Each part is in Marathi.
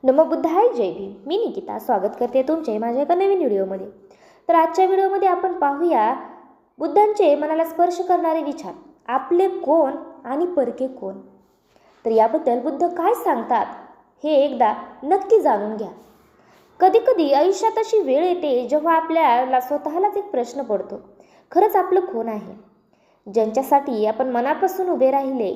नमो बुद्धाय, जय भीम. मी निकिता स्वागत करते तुमचे माझ्या एका नवीन व्हिडिओमध्ये. तर आजच्या व्हिडिओमध्ये आपण पाहूया बुद्धांचे मनाला स्पर्श करणारे विचार, आपले कोण आणि परके कोण. तर याबद्दल बुद्ध काय सांगतात हे एकदा नक्की जाणून घ्या. कधी कधी आयुष्यात अशी वेळ येते जेव्हा आपल्याला स्वतःलाच एक प्रश्न पडतो, खरंच आपलं कोण आहे. ज्यांच्यासाठी आपण मनापासून उभे राहिले,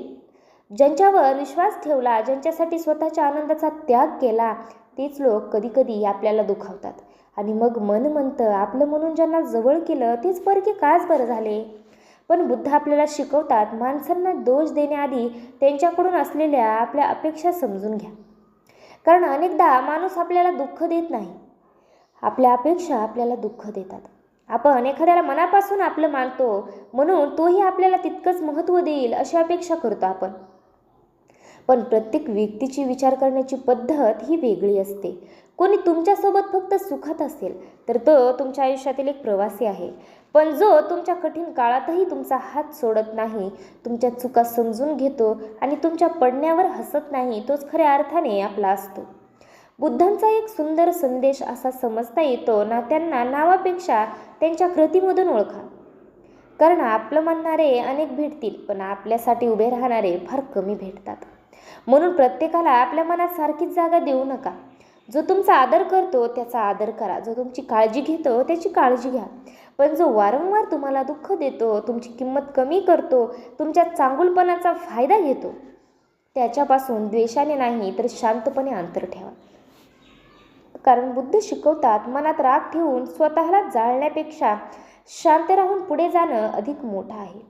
ज्यांच्यावर विश्वास ठेवला, ज्यांच्यासाठी स्वतःच्या आनंदाचा त्याग केला, तेच लोक कधीकधी आपल्याला दुखावतात. आणि मग मन म्हणतं आपलं म्हणून ज्यांना जवळ केलं तेच परके काच बरं झाले. पण बुद्ध आपल्याला शिकवतात, माणसांना दोष देण्याआधी त्यांच्याकडून असलेल्या आपल्या अपेक्षा समजून घ्या. कारण अनेकदा माणूस आपल्याला दुःख देत नाही, आपल्या अपेक्षा आपल्याला दुःख देतात. आपण एखाद्याला मनापासून आपलं मानतो म्हणून तोही आपल्याला तितकंच महत्त्व देईल अशी अपेक्षा करतो आपण. पण प्रत्येक व्यक्तीची विचार करण्याची पद्धत ही वेगळी असते. कोणी तुमच्यासोबत फक्त सुखात असेल तर तो तुमच्या आयुष्यातील एक प्रवासी आहे. पण जो तुमच्या कठीण काळातही तुमचा हात सोडत नाही, तुमच्या चुका समजून घेतो आणि तुमच्या पडण्यावर हसत नाही, तोच खऱ्या अर्थाने आपला असतो. बुद्धांचा एक सुंदर संदेश असा समजता येतो, नात्यांना नावापेक्षा त्यांच्या कृतीमधून ओळखा. कारण आपलं म्हणणारे अनेक भेटतील, पण आपल्यासाठी उभे राहणारे फार कमी भेटतात. म्हणून प्रत्येकाला आपल्या मनात सारखीच जागा देऊ नका. जो तुमचा आदर करतो त्याचा आदर करा, जो तुमची काळजी घेतो त्याची काळजी घ्या. पण जो वारंवार तुम्हाला दुःख देतो, तुमची किंमत कमी करतो, तुमच्या चांगुलपणाचा फायदा घेतो, त्याच्यापासून द्वेषाने नाही तर शांतपणे अंतर ठेवा. कारण बुद्ध शिकवतात, मनात राग ठेवून स्वतःला जाळण्यापेक्षा शांत राहून पुढे जाणं अधिक मोठं आहे.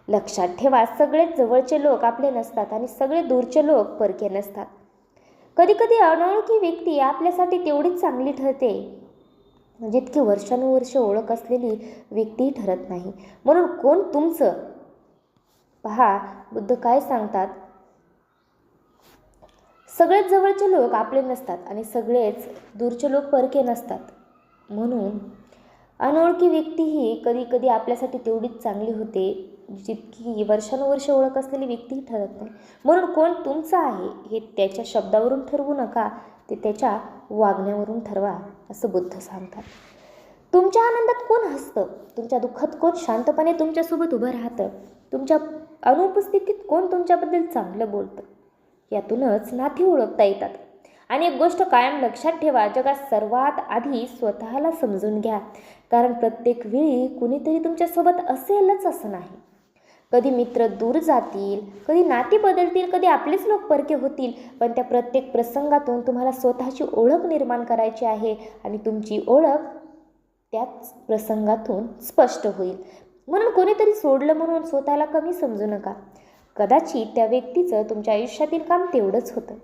लक्षात ठेवा, सगळेच जवळचे लोक आपले नसतात आणि सगळे दूरचे लोक परके नसतात. कधीकधी अनोळखी व्यक्ती आपल्यासाठी तेवढीच चांगली ठरते जितकी वर्षानुवर्ष ओळख असलेली व्यक्तीही ठरत नाही. म्हणून कोण तुमचं पहा, बुद्ध काय सांगतात, सगळेच जवळचे लोक आपले नसतात आणि सगळेच दूरचे लोक परके नसतात. म्हणून अनोळखी व्यक्तीही कधी कधी आपल्यासाठी तेवढीच चांगली होते जितकी वर्षानुवर्ष ओळख असलेली व्यक्तीही ठरत नाही. म्हणून कोण तुमचं आहे हे त्याच्या शब्दावरून ठरवू नका, ते त्याच्या वागण्यावरून ठरवा, असं बुद्ध सांगतात. तुमच्या आनंदात कोण हसतं, तुमच्या दुःखात कोण शांतपणे तुमच्यासोबत उभं राहतं, तुमच्या अनुपस्थितीत कोण तुमच्याबद्दल चांगलं बोलतं, यातूनच नाती ओळखता येतात. आणि एक गोष्ट कायम लक्षात ठेवा, जगात सर्वात आधी स्वतःला समजून घ्या. कारण प्रत्येक वेळी कुणीतरी तुमच्यासोबत असेलच असं नाही. कधी मित्र दूर जातील, कधी नाती बदलतील, कधी आपलेच लोक परके होतील, पण त्या प्रत्येक प्रसंगातून तुम्हाला स्वतःची ओळख निर्माण करायची आहे आणि तुमची ओळख त्याच प्रसंगातून स्पष्ट होईल. म्हणून कोणीतरी सोडलं म्हणून स्वतःला कमी समजू नका. कदाचित त्या व्यक्तीचं तुमच्या आयुष्यातील काम तेवढंच होतं.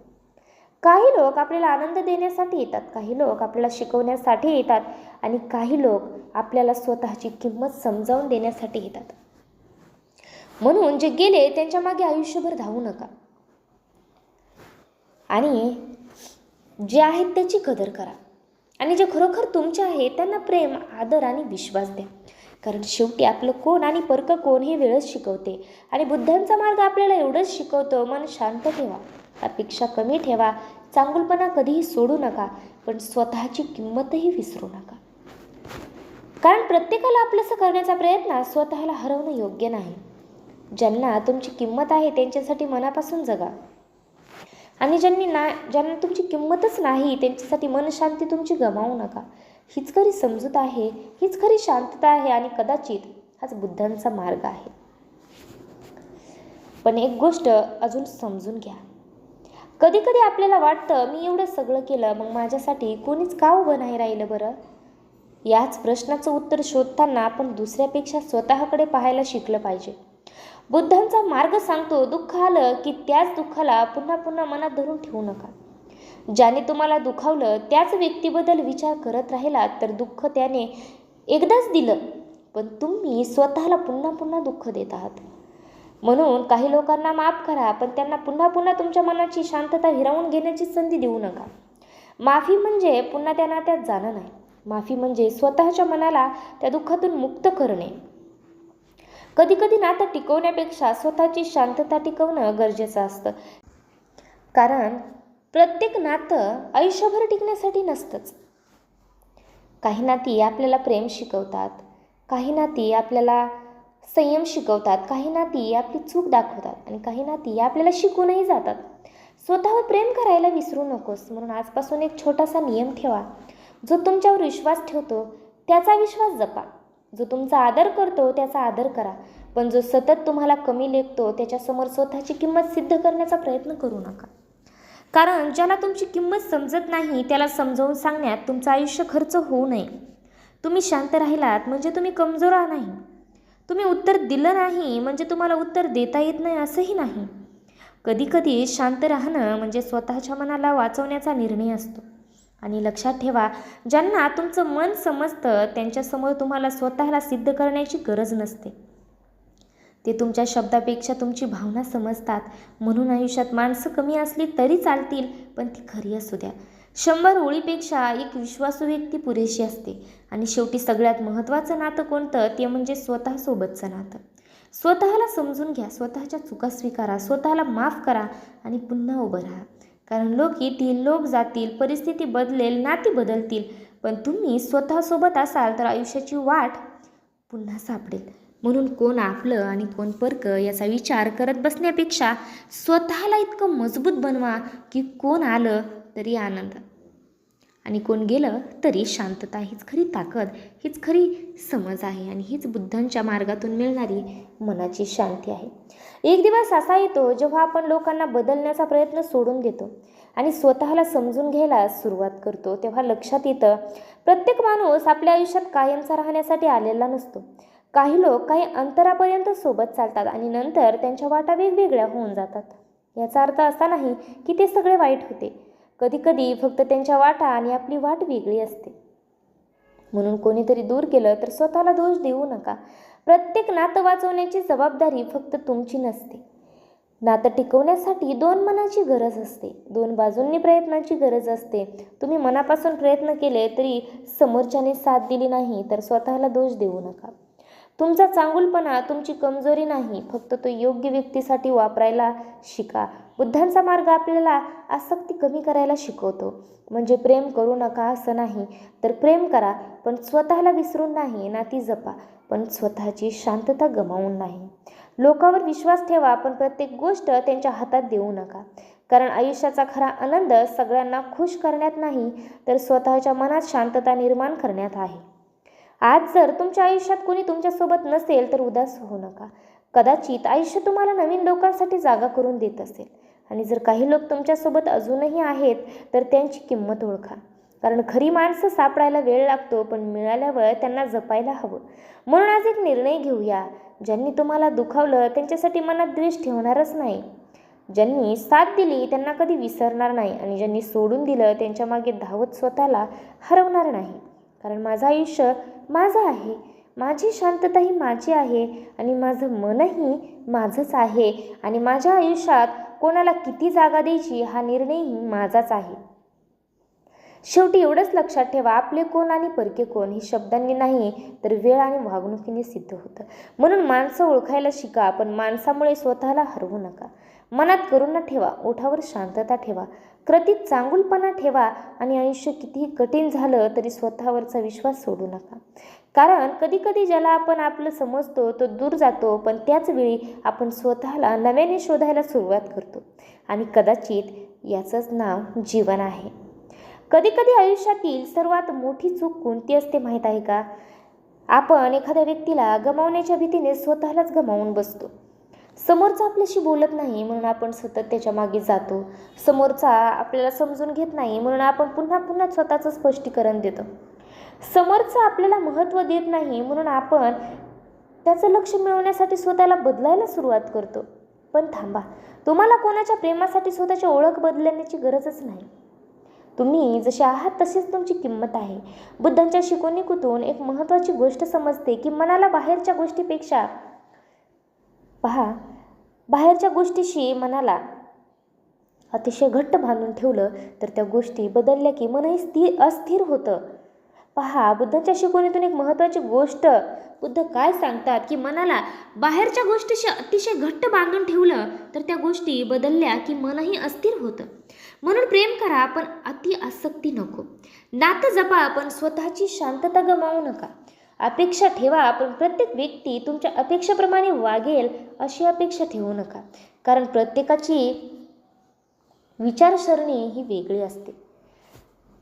काही लोक आपल्याला आनंद देण्यासाठी येतात, काही लोक आपल्याला शिकवण्यासाठी येतात आणि काही लोक आपल्याला स्वतःची किंमत समजावून देण्यासाठी येतात. म्हणून जे गेले त्यांच्या मागे आयुष्यभर धावू नका आणि जे आहेत त्याची कदर करा. आणि जे खरोखर तुमचे आहे त्यांना प्रेम, आदर आणि विश्वास द्या. कारण शेवटी आपलं कोण आणि परकं कोण हे वेळच शिकवते. आणि बुद्धांचा मार्ग आपल्याला एवढंच शिकवतो, मन शांत ठेवा, अपेक्षा कमी ठेवा, चांगुलपणा कधीही सोडू नका, पण स्वतःची किंमतही विसरू नका. कारण प्रत्येकाला आपलंसं करण्याचा प्रयत्न स्वतःला हरवणं योग्य नाही. ज्यांना तुमची किंमत आहे त्यांच्यासाठी मनापासून जगा आणि ज्यांना तुमची किंमतच नाही त्यांच्यासाठी मनशांती तुमची गमावू नका. हीच खरी समजूत आहे, हीच खरी शांतता आहे आणि कदाचित हाच बुद्धांचा मार्ग आहे. पण एक गोष्ट अजून समजून घ्या, कधी कधी आपल्याला वाटतं मी एवढं सगळं केलं, मग माझ्यासाठी कोणीच का उभं नाही राहिलं बरं. याच प्रश्नाचं उत्तर शोधताना आपण दुसऱ्यापेक्षा स्वतःकडे पाहायला शिकलं पाहिजे. बुद्धांचा मार्ग सांगतो, दुःख आलं की त्याच दुःखाला पुन्हा पुन्हा मनात धरून ठेवू नका. ज्याने तुम्हाला दुखावलं त्याच व्यक्तीबद्दल विचार करत राहिलात तर दुःख त्याने एकदाच दिलं, पण तुम्ही स्वतःला पुन्हा पुन्हा दुःख देत आहात. म्हणून काही लोकांना माफ करा, पण त्यांना पुन्हा पुन्हा तुमच्या मनाची शांतता हिरावून घेण्याची संधी देऊ नका. माफी म्हणजे पुन्हा त्या नात्यात जाणं नाही, माफी म्हणजे स्वतःच्या मनाला त्या दुःखातून मुक्त करणे. कधी कधी नातं टिकवण्यापेक्षा स्वतःची शांतता टिकवणं गरजेचं असतं. कारण प्रत्येक नातं आयुष्यभर टिकण्यासाठी नसतंच. काही नाती आपल्याला प्रेम शिकवतात, काही नाती आपल्याला संयम शिकवतात, काही नाती आपली चूक दाखवतात आणि काही नाती आपल्याला शिकूनही जातात. स्वतःवर प्रेम करायला विसरू नकोस. म्हणून आजपासून एक छोटासा नियम ठेवा. जो तुमच्यावर विश्वास ठेवतो त्याचा विश्वास जपा. जो तुमचा आदर करतो त्याचा आदर करा. पण जो सतत तुम्हाला कमी लेखतो त्याच्यासमोर स्वतःची किंमत सिद्ध करण्याचा प्रयत्न करू नका. कारण ज्याला तुमची किंमत समजत नाही त्याला समजावून सांगण्यात तुमचं आयुष्य खर्च होऊ नये. तुम्ही शांत राहिलात म्हणजे तुम्ही कमजोर नाही. तुम्ही उत्तर दिलं नाही म्हणजे तुम्हाला उत्तर देता येत नाही असंही नाही. कधीकधी शांत राहणं म्हणजे स्वतःच्या मनाला वाचवण्याचा निर्णय असतो. आणि लक्षात ठेवा, ज्यांना तुमचं मन समजतं त्यांच्यासमोर तुम्हाला स्वतःला सिद्ध करण्याची गरज नसते. ते तुमच्या शब्दापेक्षा तुमची भावना समजतात. म्हणून आयुष्यात माणसं कमी असली तरी चालतील, पण ती खरी असू द्या. 100 ओळीपेक्षा एक विश्वासू व्यक्ती पुरेशी असते. आणि शेवटी सगळ्यात महत्त्वाचं नातं कोणतं ते म्हणजे स्वतःसोबतचं नातं. स्वतःला समजून घ्या, स्वतःच्या चुका स्वीकारा, स्वतःला माफ करा आणि पुन्हा उभं राहा. कारण लोक येतील, लोक जातील, परिस्थिती बदलेल, नाती बदलतील, पण तुम्ही स्वतःसोबत असाल तर आयुष्याची वाट पुन्हा सापडेल. म्हणून कोण आपलं आणि कोण परकं याचा विचार करत बसण्यापेक्षा स्वतःला इतकं मजबूत बनवा की कोण आलं तरी आनंद आणि कोण गेलं तरी शांतता. हीच खरी ताकद, हीच खरी समज आहे आणि हीच बुद्धांच्या मार्गातून मिळणारी मनाची शांती आहे. एक दिवस असा येतो जेव्हा आपण लोकांना बदलण्याचा प्रयत्न सोडून देतो आणि स्वतःला समजून घ्यायला सुरुवात करतो. तेव्हा लक्षात येतं, प्रत्येक माणूस आपल्या आयुष्यात कायमचा राहण्यासाठी आलेला नसतो. काही लोक काही अंतरापर्यंत सोबत चालतात आणि नंतर त्यांच्या वाटा वेगवेगळ्या होऊन जातात. याचा अर्थ असा नाही की ते सगळे वाईट होते. कधीकधी फक्त त्यांच्या वाटा आणि आपली वाट वेगळी असते. म्हणून कोणीतरी दूर गेलं तर स्वतःला दोष देऊ नका. प्रत्येक नातं वाचवण्याची जबाबदारी फक्त तुमची नसते. नातं टिकवण्यासाठी 2 मनाची गरज असते, 2 बाजूंनी प्रयत्नांची गरज असते. तुम्ही मनापासून प्रयत्न केले तरी समोरच्याने साथ दिली नाही तर स्वतःला दोष देऊ नका. तुमचा चांगुलपणा तुमची कमजोरी नाही, फक्त तो योग्य व्यक्तीसाठी वापरायला शिका. बुद्धांचा मार्ग आपल्याला आसक्ती कमी करायला शिकवतो. म्हणजे प्रेम करू नका असं नाही, तर प्रेम करा पण स्वतःला विसरून नाही. नाती जपा पण स्वतःची शांतता गमावून नाही. लोकांवर विश्वास ठेवा पण प्रत्येक गोष्ट त्यांच्या हातात देऊ नका. कारण आयुष्याचा खरा आनंद सगळ्यांना खुश करण्यात नाही तर स्वतःच्या मनात शांतता निर्माण करण्यात आहे. आज जर तुमच्या आयुष्यात कोणी तुमच्यासोबत नसेल तर उदास होऊ नका. कदाचित आयुष्य तुम्हाला नवीन लोकांसाठी जागा करून देत असेल आणि जर काही लोक तुमच्यासोबत अजूनही आहेत तर त्यांची किंमत ओळखा. कारण खरी माणसं सापडायला वेळ लागतो पण मिळाल्यावर त्यांना जपायला हवं. म्हणून आज एक निर्णय घेऊया. ज्यांनी तुम्हाला दुखावलं त्यांच्यासाठी मनात द्वेष ठेवणारच नाही. ज्यांनी साथ दिली त्यांना कधी विसरणार नाही आणि ज्यांनी सोडून दिलं त्यांच्या मागे धावत स्वतःला हरवणार नाही. कारण माझं आयुष्य माझं आहे, माझी शांतता ही माझी आहे आणि माझं मनही माझंच आहे आणि माझ्या आयुष्यात कोणाला किती जागा द्यायची हा निर्णयही माझाच आहे. शेवटी एवढंच लक्षात ठेवा, आपले कोण आणि परके कोण हे शब्दांनी नाही तर वेळ आणि वागणुकीने सिद्ध होतं. म्हणून माणसं ओळखायला शिका पण माणसामुळे स्वतःला हरवू नका. मनात करुणा ठेवा, ओठावर शांतता ठेवा, कृतीत चांगुलपणा ठेवा आणि आयुष्य कितीही कठीण झालं तरी स्वतःवरचा विश्वास सोडू नका. कारण कधीकधी ज्याला आपण आपलं समजतो तो दूर जातो पण त्याच वेळी आपण स्वतःला नव्याने शोधायला सुरुवात करतो आणि कदाचित याचंच नाव जीवन आहे. कधीकधी आयुष्यातील सर्वात मोठी चूक कोणती असते माहीत आहे का? आपण एखाद्या व्यक्तीला गमावण्याच्या भीतीने स्वतःलाच गमावून बसतो. समोरचा आपल्याशी बोलत नाही म्हणून आपण सतत त्याच्या मागे जातो. समोरचा आपल्याला समजून घेत नाही म्हणून आपण पुन्हा पुन्हा स्वतःचं स्पष्टीकरण देतो. समोरचा आपल्याला महत्त्व देत नाही म्हणून आपण त्याचं लक्ष मिळवण्यासाठी स्वतःला बदलायला सुरुवात करतो. पण थांबा, तुम्हाला कोणाच्या प्रेमासाठी स्वतःची ओळख बदलण्याची गरजच नाही. तुम्ही जसे आहात तशीच तुमची किंमत आहे. बुद्धांच्या शिकवणीतून एक महत्त्वाची गोष्ट समजते की मनाला बाहेरच्या गोष्टीपेक्षा बाहेरच्या गोष्टीशी मनाला अतिशय घट्ट बांधून ठेवलं तर त्या गोष्टी बदलल्या की मनही अस्थिर होतं. बुद्धांच्या शिकवणीतून एक महत्त्वाची गोष्ट बुद्ध काय सांगतात की मनाला बाहेरच्या गोष्टीशी अतिशय घट्ट बांधून ठेवलं तर त्या गोष्टी बदलल्या की मनही अस्थिर होतं. म्हणून प्रेम करा, पण अति आसक्ती नको. नातं जपा, पण स्वतःची शांतता गमावू नका. अपेक्षा ठेवा, पण प्रत्येक व्यक्ती तुमच्या अपेक्षेप्रमाणे वागेल अशी अपेक्षा ठेवू नका. कारण प्रत्येकाची विचारसरणी ही वेगळी असते.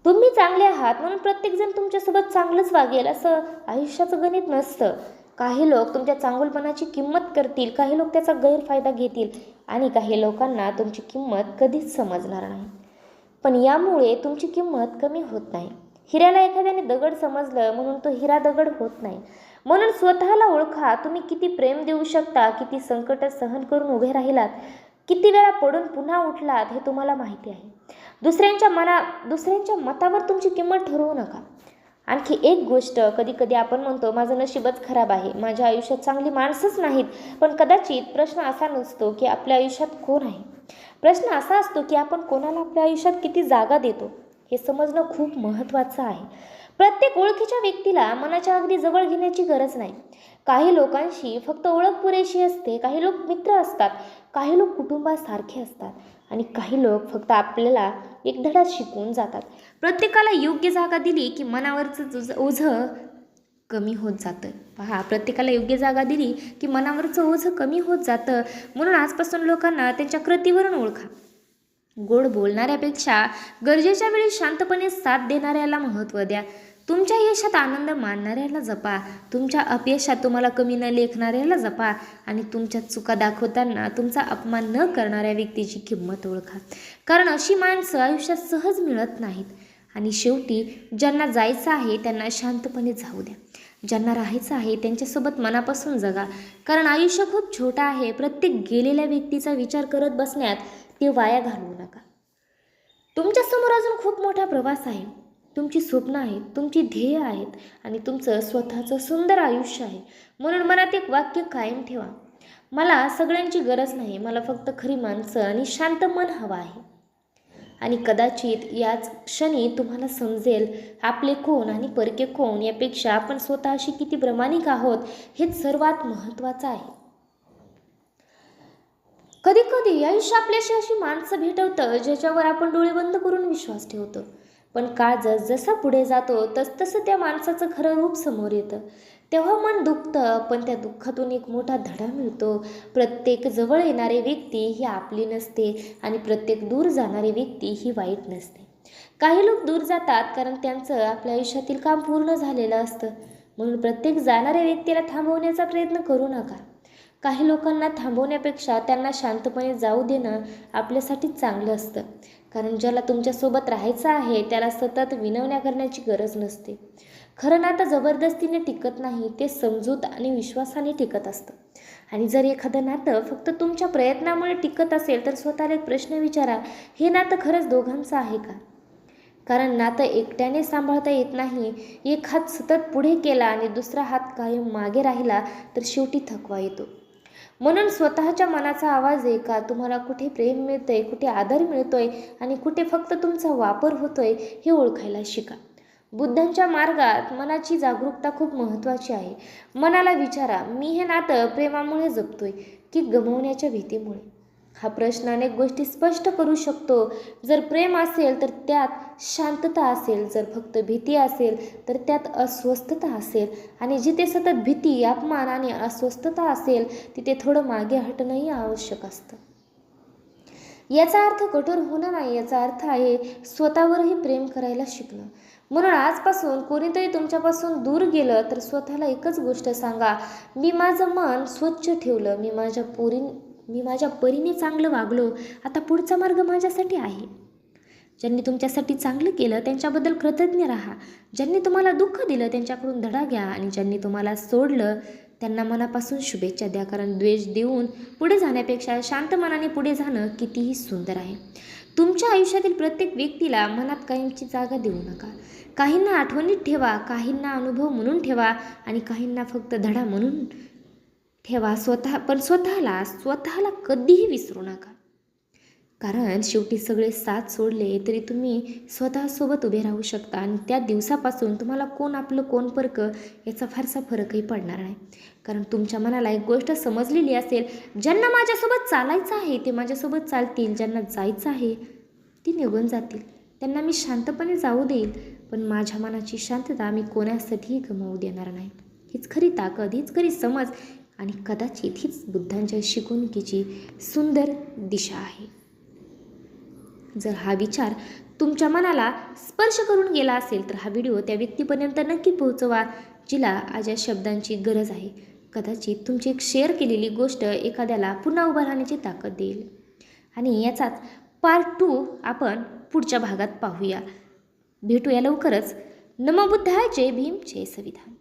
तुम्ही चांगले आहात म्हणून प्रत्येकजण तुमच्यासोबत चांगलंच वागेल असं आयुष्याचं गणित नसतं. काही लोक तुमच्या चांगुलपणाची किंमत करतील, काही लोक त्याचा गैरफायदा घेतील आणि काही लोकांना तुमची किंमत कधीच समजणार नाही. पण यामुळे तुमची किंमत कमी होत नाही. हिऱ्याला एखाद्याने दगड समजलं म्हणून तो हिरा दगड होत नाही. म्हणून स्वतःला ओळखा. तुम्ही किती प्रेम देऊ शकता, किती संकट सहन करून उभे राहिलात, किती वेळा पडून पुन्हा उठलात हे तुम्हाला माहिती आहे. दुसऱ्यांच्या मतावर तुमची किंमत ठरवू नका. आणखी एक गोष्ट, कधी कधी आपण म्हणतो माझं नशीबच खराब आहे, माझ्या आयुष्यात चांगली माणसंच नाहीत. पण कदाचित प्रश्न असा नसतो की आपल्या आयुष्यात कोण आहे. प्रश्न असा असतो की आपण कोणाला आपल्या आयुष्यात किती जागा देतो. हे समजणं खूप महत्त्वाचं आहे. प्रत्येक ओळखीच्या व्यक्तीला मनाच्या अगदी जवळ घेण्याची गरज नाही. काही लोकांशी फक्त ओळख पुरेशी असते. काही लोक मित्र असतात, काही लोक कुटुंबासारखे असतात आणि काही लोक फक्त आपल्याला एक धडा शिकवून जातात. प्रत्येकाला योग्य जागा दिली की मनावरचं ओझं कमी होत जातं. पहा, प्रत्येकाला योग्य जागा दिली की मनावरचं ओझं कमी होत जातं. म्हणून आजपासून लोकांना त्यांच्या कृतीवरून ओळखा. गोड बोलणाऱ्यापेक्षा गरजेच्या वेळी शांतपणे साथ देणाऱ्याला महत्त्व द्या. तुमच्या यशात आनंद मानणाऱ्याला जपा. तुमच्या अपयशात तुम्हाला कमी न लेखणाऱ्याला जपा आणि तुमच्या चुका दाखवताना तुमचा अपमान न करणाऱ्या व्यक्तीची किंमत ओळखा. कारण अशी माणसं आयुष्यात सहज मिळत नाहीत. आणि शेवटी ज्यांना जायचं आहे त्यांना शांतपणे जाऊ द्या. ज्यांना राहायचं आहे त्यांच्यासोबत मनापासून जगा. कारण आयुष्य खूप छोटं आहे. प्रत्येक गेलेल्या व्यक्तीचा विचार करत बसण्यात ते वाया घालवू नका. तुमच्यासमोर अजून खूप मोठा प्रवास आहे. तुमची स्वप्न आहेत, तुमची ध्येय आहेत आणि तुमचं स्वतःचं सुंदर आयुष्य आहे. म्हणून मनात एक वाक्य कायम ठेवा, मला सगळ्यांची गरज नाही, मला फक्त खरी माणसं आणि शांत मन हवं आहे. आणि कदाचित याच क्षणी तुम्हाला समजेल आपले कोण आणि परके कोण यापेक्षा आपण स्वतःशी किती प्रामाणिक आहोत हेच सर्वात महत्त्वाचं आहे. कधी कधी आयुष्य आपल्याशी अशी माणसं भेटवतं ज्याच्यावर आपण डोळे बंद करून विश्वास ठेवतो. पण काळ जसजसा पुढे जातो तसतसं त्या माणसाचं खरं रूप समोर येतं. तेव्हा मन दुखतं, पण त्या दुःखातून एक मोठा धडा मिळतो. प्रत्येक जवळ येणारी व्यक्ती ही आपली नसते आणि प्रत्येक दूर जाणारी व्यक्ती ही वाईट नसते. काही लोक दूर जातात कारण त्यांचं आपल्या आयुष्यातील काम पूर्ण झालेलं असतं. म्हणून प्रत्येक जाणाऱ्या व्यक्तीला थांबवण्याचा प्रयत्न करू नका. काही लोकांना थांबवण्यापेक्षा त्यांना शांतपणे जाऊ देणं आपल्यासाठी चांगलं असतं. कारण ज्याला तुमच्यासोबत राहायचं आहे त्याला सतत विनवण्या करण्याची गरज नसते. खरं नातं जबरदस्तीने टिकत नाही, ते समजूत आणि विश्वासाने टिकत असतं. आणि जर एखादं नातं फक्त तुमच्या प्रयत्नामुळे टिकत असेल तर स्वतःला एक प्रश्न विचारा, हे नातं खरंच दोघांचं आहे का? कारण नातं एकट्याने सांभाळता येत नाही. एक हात सतत पुढे केला आणि दुसरा हात कायम मागे राहिला तर शेवटी थकवा येतो. म्हणून स्वतःच्या मनाचा आवाज ऐका. तुम्हाला कुठे प्रेम मिळतंय, कुठे आदर मिळतोय आणि कुठे फक्त तुमचा वापर होतोय हे ओळखायला शिका. बुद्धांच्या मार्गात मनाची जागरूकता खूप महत्त्वाची आहे. मनाला विचारा, मी हे नातं प्रेमामुळे जपतोय की गमावण्याच्या भीतीमुळे? हा प्रश्न अनेक गोष्टी स्पष्ट करू शकतो. जर प्रेम असेल तर त्यात शांतता असेल, जर फक्त भीती असेल तर त्यात अस्वस्थता असेल आणि जिथे सतत भीती, अपमान आणि अस्वस्थता असेल तिथे थोडं मागे हटणंही आवश्यक असतं. याचा अर्थ कठोर होणं नाही, याचा अर्थ आहे स्वतःवरही प्रेम करायला शिकणं. म्हणून आजपासून कोणीतरी तुमच्यापासून दूर गेलं तर स्वतःला एकच गोष्ट सांगा, मी माझं मन स्वच्छ ठेवलं, मी माझ्या परीने चांगलं वागलो, आता पुढचा मार्ग माझ्यासाठी आहे. ज्यांनी तुमच्यासाठी चांगलं केलं त्यांच्याबद्दल कृतज्ञ राहा. ज्यांनी तुम्हाला दुःख दिलं त्यांच्याकडून धडा घ्या आणि ज्यांनी तुम्हाला सोडलं त्यांना मनापासून शुभेच्छा द्या. कारण द्वेष देऊन पुढे जाण्यापेक्षा शांत मनाने पुढे जाणं कितीही सुंदर आहे. तुमच्या आयुष्यातील प्रत्येक व्यक्तीला मनात कायमची जागा देऊ नका. काहींना आठवणीत ठेवा, काहींना अनुभव म्हणून ठेवा आणि काहींना फक्त धडा म्हणून ठेवा. स्वतःला कधीही विसरू नका. कारण शेवटी सगळे साथ सोडले तरी तुम्ही स्वतःसोबत उभे राहू शकता आणि त्या दिवसापासून तुम्हाला कोण आपलं कोण परक याचा फारसा फरकही पडणार नाही. कारण तुमच्या मनाला एक गोष्ट समजलेली असेल, ज्यांना माझ्यासोबत चालायचं आहे ते माझ्यासोबत चालतील, ज्यांना जायचं आहे ती निघून जातील. त्यांना मी शांतपणे जाऊ देईल, पण माझ्या मनाची शांतता मी कोणासाठीही गमावू देणार नाही. हीच खरी ताकद, हीच खरी समज आणि कदाचित हीच बुद्धांच्या शिकवणुकीची सुंदर दिशा आहे. जर हा विचार तुमच्या मनाला स्पर्श करून गेला असेल तर हा व्हिडिओ त्या व्यक्तीपर्यंत नक्की पोहोचवा जिला आज या शब्दांची गरज आहे. कदाचित तुमची एक शेअर केलेली गोष्ट एखाद्याला पुन्हा उभा राहण्याची ताकद देईल. आणि याचाच पार्ट 2 आपण पुढच्या भागात पाहूया. भेटूया लवकरच. नमो बुद्धाय. जय भीम. जय संविधान.